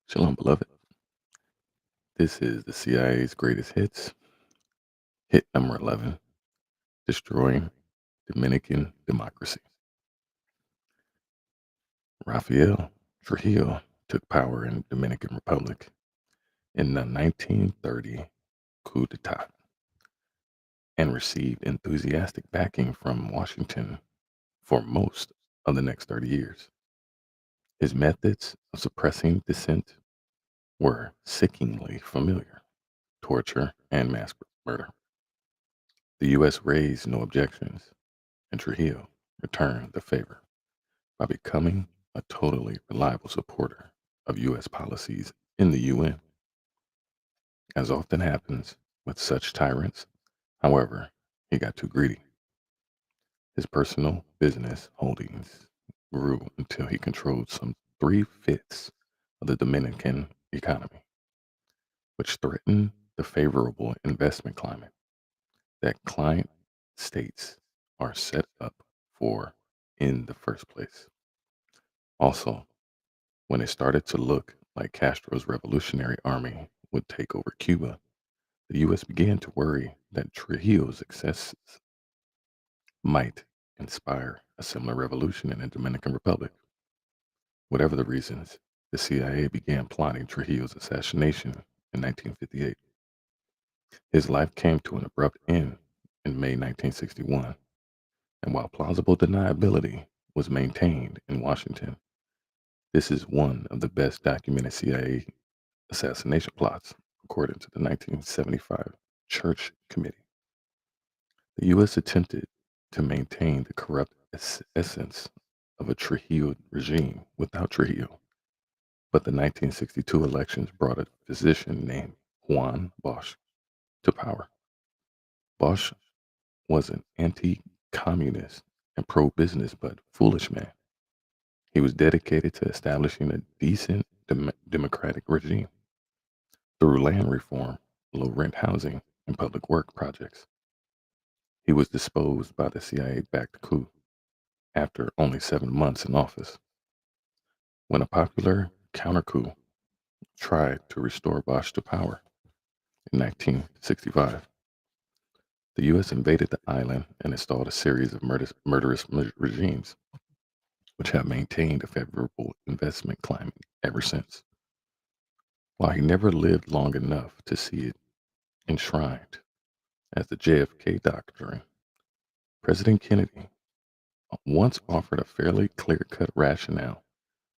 Shalom, beloved. This is the CIA's greatest hits. Hit number 11, destroying Dominican democracy. Rafael Trujillo took power in Dominican Republic in the 1930 coup d'etat and received enthusiastic backing from Washington for most of the next 30 years. His methods of suppressing dissent were sickeningly familiar: torture and mass murder. The U.S. raised no objections, and Trujillo returned the favor by becoming a totally reliable supporter of U.S. policies in the UN. As often happens with such tyrants, however, he got too greedy. His personal business holdings grew until he controlled some three-fifths of the Dominican economy, which threatened the favorable investment climate that client states are set up for in the first place. Also, when it started to look like Castro's revolutionary army would take over Cuba, the U.S. began to worry that Trujillo's successes might inspire a similar revolution in the Dominican Republic. Whatever the reasons, the CIA began plotting Trujillo's assassination in 1958. His life came to an abrupt end in May 1961, and while plausible deniability was maintained in Washington, this is one of the best documented CIA assassination plots, according to the 1975 Church Committee. The U.S. attempted to maintain the corrupt essence of a Trujillo regime without Trujillo, but the 1962 elections brought a physician named Juan Bosch to power. Bosch was an anti-communist and pro-business but foolish man. He was dedicated to establishing a decent democratic regime through land reform, low rent housing, and public work projects. He was disposed by the CIA-backed coup after only 7 months in office. When a popular counter-coup tried to restore Bosch to power in 1965, the U.S. invaded the island and installed a series of murderous regimes, which have maintained a favorable investment climate ever since. While he never lived long enough to see it enshrined as the JFK Doctrine, President Kennedy once offered a fairly clear-cut rationale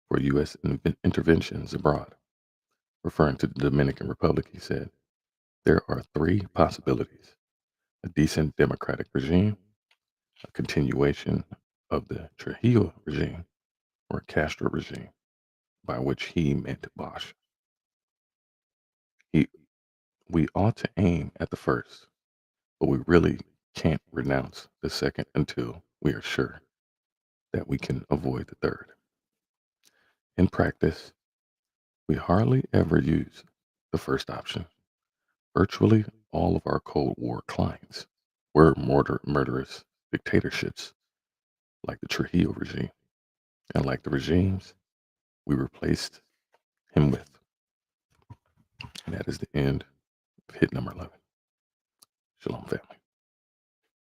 for U.S. interventions abroad. Referring to the Dominican Republic, he said, "There are three possibilities: a decent democratic regime, a continuation of the Trujillo regime, or a Castro regime," by which he meant Bosch. He, we ought to aim at the first, but we really can't renounce the second until we are sure that we can avoid the third. In practice, we hardly ever use the first option. Virtually all of our Cold War clients were murderous dictatorships like the Trujillo regime, and like the regimes we replaced him with. And that is the end of hit number 11. Shalom, family.